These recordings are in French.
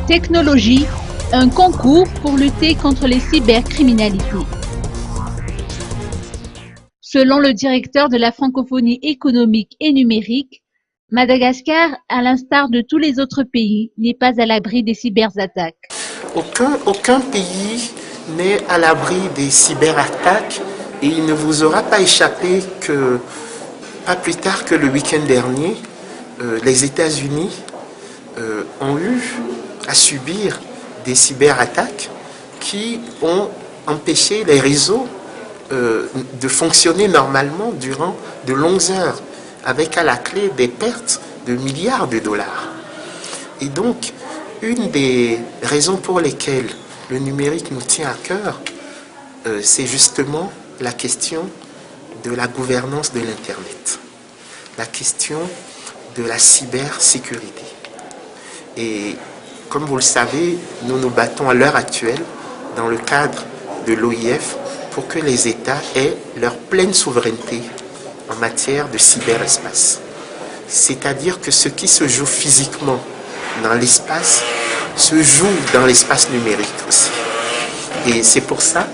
Technologie, un concours pour lutter contre les cybercriminalités. Selon le directeur de la francophonie économique et numérique, Madagascar, à l'instar de tous les autres pays, n'est pas à l'abri des cyberattaques. Aucun pays n'est à l'abri des cyberattaques et il ne vous aura pas échappé que, pas plus tard que le week-end dernier, les États-Unis ont eu à subir des cyberattaques qui ont empêché les réseaux de fonctionner normalement durant de longues heures, avec à la clé des pertes de milliards de dollars. Et donc, une des raisons pour lesquelles le numérique nous tient à cœur, c'est justement la question de la gouvernance de l'Internet, la question de la cybersécurité. Et comme vous le savez, nous nous battons à l'heure actuelle dans le cadre de l'OIF pour que les États aient leur pleine souveraineté en matière de cyberespace. C'est-à-dire que ce qui se joue physiquement dans l'espace se joue dans l'espace numérique aussi. Et c'est pour ça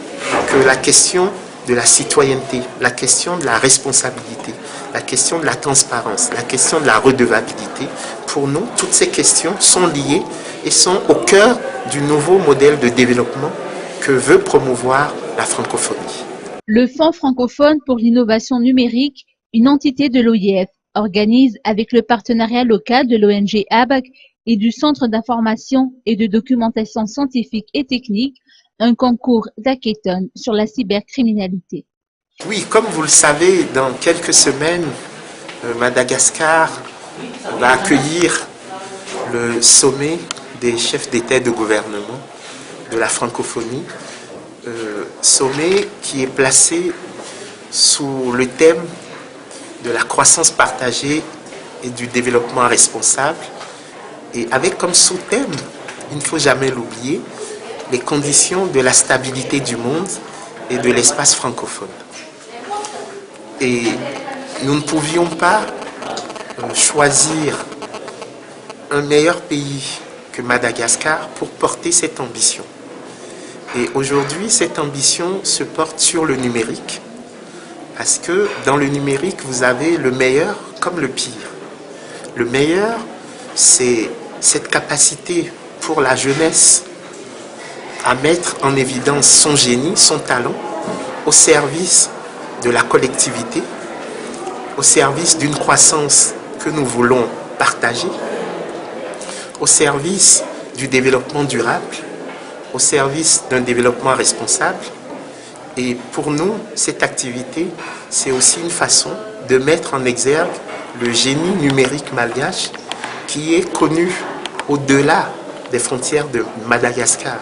que la question de la citoyenneté, la question de la responsabilité, la question de la transparence, la question de la redevabilité, pour nous, toutes ces questions sont liées et sont au cœur du nouveau modèle de développement que veut promouvoir la francophonie. Le Fonds francophone pour l'innovation numérique, une entité de l'OIF, organise avec le partenariat local de l'ONG ABAC et du Centre d'information et de documentation scientifique et technique un concours d'hackathon sur la cybercriminalité. Oui, comme vous le savez, dans quelques semaines, Madagascar va accueillir le sommet des chefs d'État et de gouvernement de la francophonie, sommet qui est placé sous le thème de la croissance partagée et du développement responsable, et avec comme sous-thème, il ne faut jamais l'oublier, les conditions de la stabilité du monde et de l'espace francophone. Et nous ne pouvions pas choisir un meilleur pays que Madagascar pour porter cette ambition. Et aujourd'hui, cette ambition se porte sur le numérique, parce que dans le numérique, vous avez le meilleur comme le pire. Le meilleur, c'est cette capacité pour la jeunesse à mettre en évidence son génie, son talent, au service de la collectivité, au service d'une croissance que nous voulons partager, au service du développement durable, au service d'un développement responsable. Et pour nous, cette activité, c'est aussi une façon de mettre en exergue le génie numérique malgache qui est connu au-delà des frontières de Madagascar.